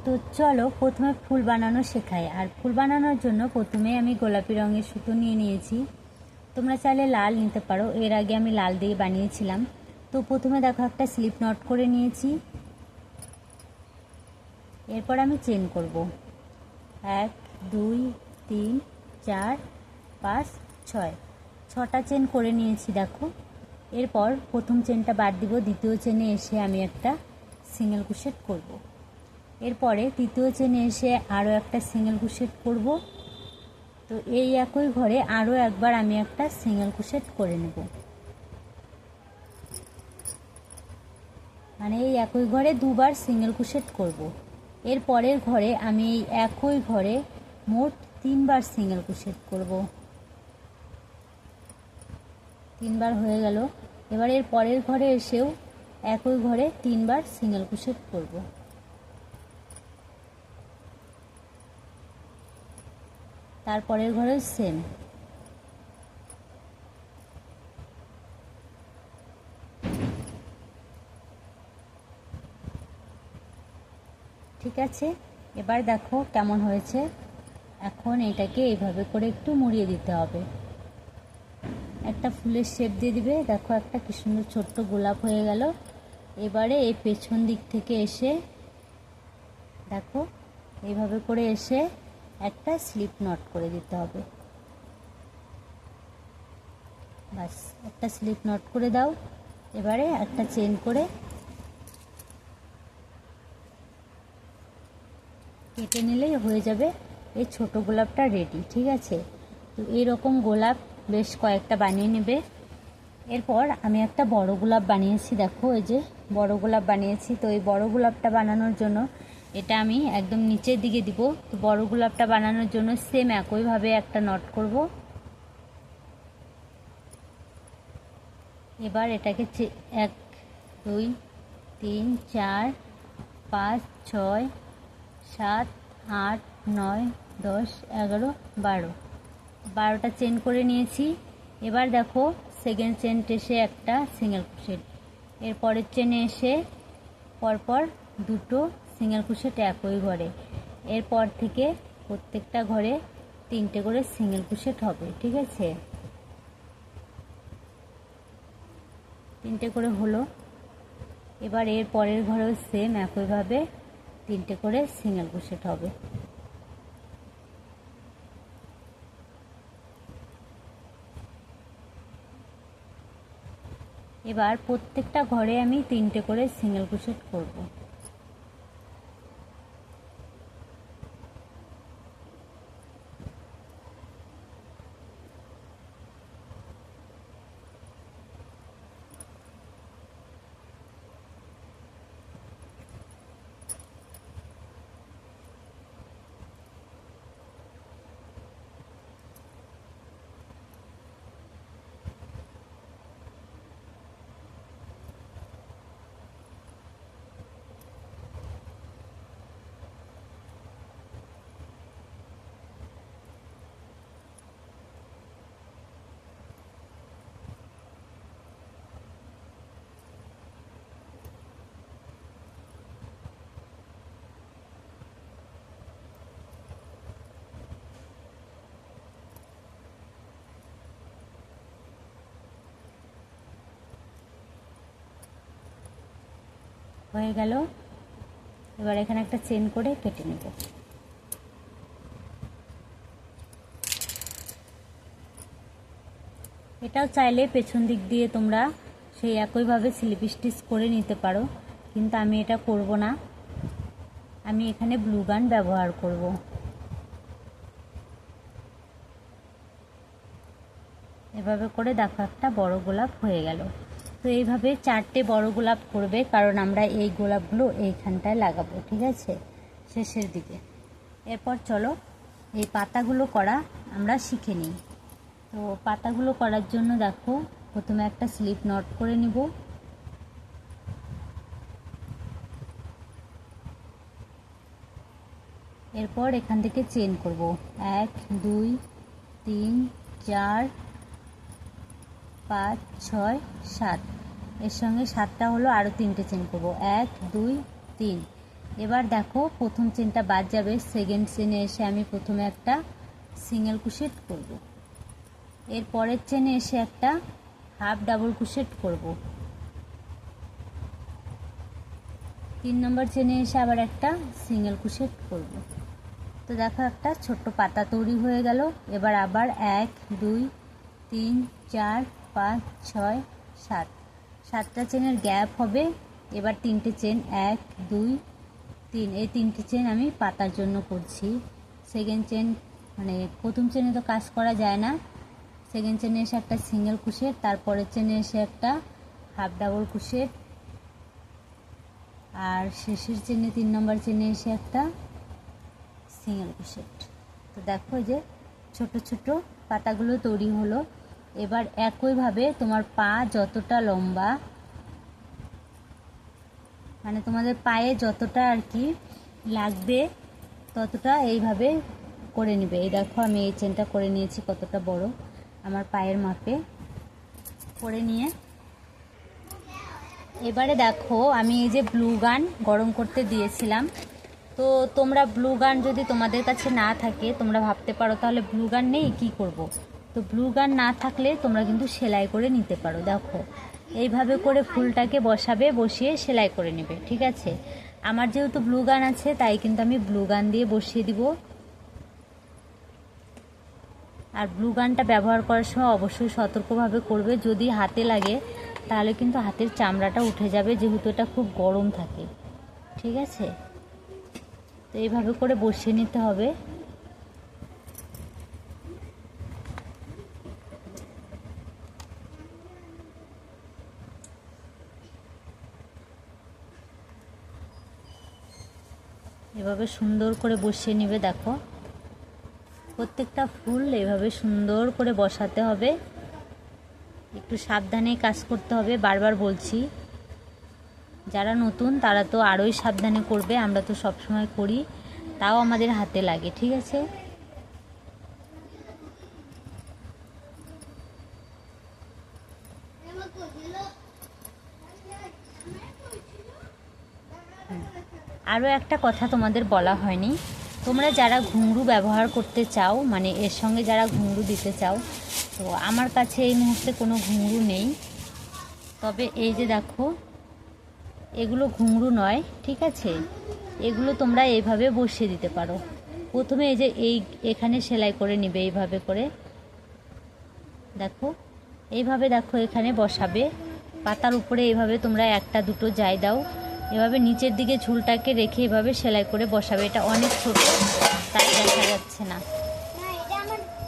তো চলো প্রথমে ফুল বানানো শেখাই। আর ফুল বানানোর জন্য প্রথমে আমি গোলাপি রঙের সুতো নিয়ে নিয়েছি, তোমরা চাইলে লাল নিতে পারো, এর আগে আমি লাল দিয়ে বানিয়েছিলাম। তো প্রথমে দেখো একটা স্লিপ নট করে নিয়েছি, এরপর আমি চেন করব 1 2 3 4 5 6, 6টা চেন করে নিয়েছি দেখো। এরপর প্রথম চেনটা বাদ দিব, দ্বিতীয় চেনে এসে আমি একটা সিঙ্গেল ক্রোশেট করব। এরপরে তৃতীয় চেনে এসে আরও একটা সিঙ্গেল ক্রোশেট করব। তো এই একই ঘরে আরও একবার আমি একটা সিঙ্গেল ক্রোশেট করে নেব, মানে এই একই ঘরে দুবার সিঙ্গেল ক্রোশেট করব। এর পরের ঘরে আমি এই একই ঘরে মোট 3বার সিঙ্গেল ক্রোশেট করব। 3বার হয়ে গেল। এবার এর পরের ঘরে এসেও একই ঘরে 3বার সিঙ্গেল ক্রোশেট করব। তারপরের ঘরে সেম। ঠিক আছে, এবার দেখো কেমন হয়েছে। এখন এটাকে এইভাবে করে একটু মুড়িয়ে দিতে হবে, একটা ফুলের শেপ দিয়ে দিবে। দেখো একটা কি সুন্দর ছোট্ট গোলাপ হয়ে গেল। এবারে এই পেছন দিক থেকে এসে দেখো এইভাবে করে এসে একটা স্লিপ নট করে দিতে হবে। বাস, একটা স্লিপ নট করে দাও। এবারে একটা চেন করে কেটে নিলেই হয়ে যাবে এই ছোট গোলাপটা রেডি। ঠিক আছে, তো এইরকম গোলাপ বেশ কয়েকটা বানিয়ে নেবে। এরপর আমি একটা বড় গোলাপ বানিয়েছি, দেখো এই যে বড় গোলাপ বানিয়েছি। তো এই বড় গোলাপটা বানানোর জন্য এটা আমি একদম নিচের দিকে দিব। তো বড় গোলাপটা বানানোর জন্য সেম একইভাবে একটা নট করব। এবার এটাকে 1 2 3 4 5 6 7 8 9 10 11 12, 12টা চেন করে নিয়েছি। এবার দেখো সেকেন্ড চেনটে এসে একটা সিঙ্গেল ক্রোশেট, এর পরের চেনে এসে পরপর দুটো সিঙ্গেল ক্রোশেট একই ঘরে। এরপর থেকে প্রত্যেকটা ঘরে 3টে করে সিঙ্গেল ক্রোশেট হবে। ঠিক আছে, 3টে করে হলো। এবার এর পরের ঘরেও সেম একইভাবে 3টে করে সিঙ্গেল ক্রোশেট হবে। এবার প্রত্যেকটা ঘরে আমি 3টে করে সিঙ্গেল ক্রোশেট করব। হয়ে গেল। এবার এখানে একটা চেন করে কেটে নেব। এটাও চাইলে পেছন দিক দিয়ে তোমরা সেই একইভাবে স্লিপ স্টিচ করে নিতে পারো, কিন্তু আমি এটা করব না, আমি এখানে ব্লু গান ব্যবহার করব। এভাবে করে দেখো একটা বড় গোলাপ হয়ে গেল। তো এইভাবে 4টে বড় গোলাপ করবে, কারণ আমরা এই গোলাপগুলো এইখানটায় লাগাবো। ঠিক আছে, শেষের দিকে। এরপর চলো এই পাতাগুলো করা আমরা শিখে নিই। তো পাতাগুলো করার জন্য দেখো প্রথমে একটা স্লিপ নট করে নিব। এরপর এখান থেকে চেন করব 1 2 3 4 5 6 7, এর সঙ্গে 7টা হলো, আরও 3টে চেন করব 1 2 3। এবার দেখো প্রথম চেনটা বাদ যাবে, সেকেন্ড চেনে এসে আমি প্রথমে একটা সিঙ্গেল ক্রোশেট করব, এর পরের চেনে এসে একটা হাফ ডাবল ক্রোশেট করব, 3 নম্বর চেনে এসে আবার একটা সিঙ্গেল ক্রোশেট করব। তো দেখো একটা ছোট্ট পাতা তৈরি হয়ে গেল। এবার আবার 1 2 3 4 5 6 7, 7টা চেনের গ্যাপ হবে। এবার 3টে চেন 1 2 3, এই 3টে চেন আমি পাতার জন্য করছি। সেকেন্ড চেন মানে প্রথম চেনে তো কাজ করা যায় না, সেকেন্ড চেনে এসে একটা সিঙ্গেল ক্রোশেট, তারপরের চেনে এসে একটা হাফ ডাবল ক্রোশেট, আর শেষের চেনে 3 নম্বর চেনে এসে একটা সিঙ্গেল ক্রোশেট। তো দেখো যে ছোট ছোট পাতাগুলো তৈরি হলো। এবার একইভাবে তোমার পা যতটা লম্বা, মানে তোমাদের পায়ে যতটা আর কি লাগবে ততটা এইভাবে করে নেবে। এই দেখো আমি এই চেনটা করে নিয়েছি কতটা বড়, আমার পায়ের মাপে করে নিয়ে এবারে দেখো আমি এই যে ব্লু গান গরম করতে দিয়েছিলাম। তো তোমরা ব্লু গান যদি তোমাদের কাছে না থাকে, তোমরা ভাবতে পারো তাহলে ব্লু গান নেই কি করব। তো ব্লু গান না থাকলে তোমরা কিন্তু সেলাই করে নিতে পারো। দেখো এইভাবে করে ফুলটাকে বসাবে, বসিয়ে সেলাই করে নেবে, ঠিক আছে। আমার যেহেতু ব্লু গান আছে তাই কিন্তু আমি ব্লু গান দিয়ে বসিয়ে দিব। আর ব্লু গানটা ব্যবহার করার সময় অবশ্যই সতর্কভাবে করবে, যদি হাতে লাগে তাহলে কিন্তু হাতের চামড়াটা উঠে যাবে, যেহেতু এটা খুব গরম থাকে, ঠিক আছে। তো এইভাবে করে বসিয়ে নিতে হবে। এভাবে সুন্দর করে বসিয়ে নিবে। দেখো প্রত্যেকটা ফুল এভাবে সুন্দর করে বসাতে হবে, একটু সাবধানে কাজ করতে হবে। বারবার বলছি, যারা নতুন তারা তো আরোই সাবধানে করবে, আমরা তো সব সময় করি, তাও আমাদের হাতে লাগে, ঠিক আছে। আরও একটা কথা তোমাদের বলা হয়নি, তোমরা যারা ঘুঙরু ব্যবহার করতে চাও, মানে এর সঙ্গে যারা ঘুঙরু দিতে চাও, তো আমার কাছে এই মুহূর্তে কোনো ঘুঙরু নেই। তবে এই যে দেখো এগুলো ঘুঙরু নয়, ঠিক আছে, এগুলো তোমরা এইভাবে বসিয়ে দিতে পারো। প্রথমে এই যে এখানে সেলাই করে নিবে এইভাবে করে, দেখো এইভাবে, দেখো এখানে বসাবে পাতার উপরে, এইভাবে তোমরা একটা দুটো যাই দাও, এভাবে নিচের দিকে ঝুলটাকে রেখে এভাবে সেলাই করে বসাবে। এটা অনেক ছোট তাই দেখা যাচ্ছে না,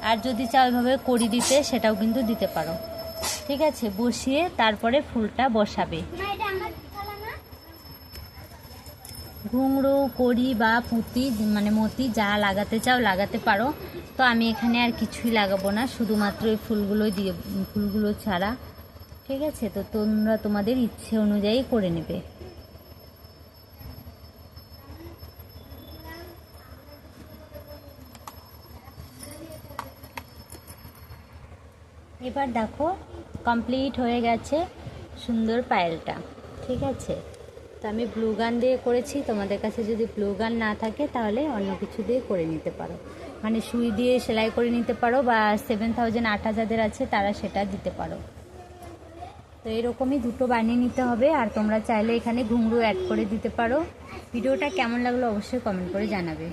আর যদি চাও এভাবে করি দিতে সেটাও কিন্তু দিতে পারো, ঠিক আছে। বসিয়ে তারপরে ফুলটা বসাবে। ঘুঙরু কড়ি বা পুঁতি মানে মতি যা লাগাতে চাও লাগাতে পারো। তো আমি এখানে আর কিছুই লাগাবো না, শুধুমাত্র এই ফুলগুলো দিয়ে, ফুলগুলো ছাড়া, ঠিক আছে। তো তোমরা তোমাদের ইচ্ছে অনুযায়ী করে নেবে। এবার দেখো কমপ্লিট হয়ে গেছে সুন্দর পায়েলটা, ঠিক আছে। তো আমি ব্লু গান দিয়ে করেছি, তোমাদের কাছে যদি ব্লু গান না থাকে তাহলে অন্য কিছু দিয়ে করে নিতে পারো, মানে সুই দিয়ে সেলাই করে নিতে পারো, বা 7000 আটা যাদের আছে তারা সেটা দিতে পারো। তো এরকমই দুটো বানিয়ে নিতে হবে, আর তোমরা চাইলে এখানে ঘুঙরু অ্যাড করে দিতে পারো। ভিডিওটা কেমন লাগলো অবশ্যই কমেন্ট করে জানাবে।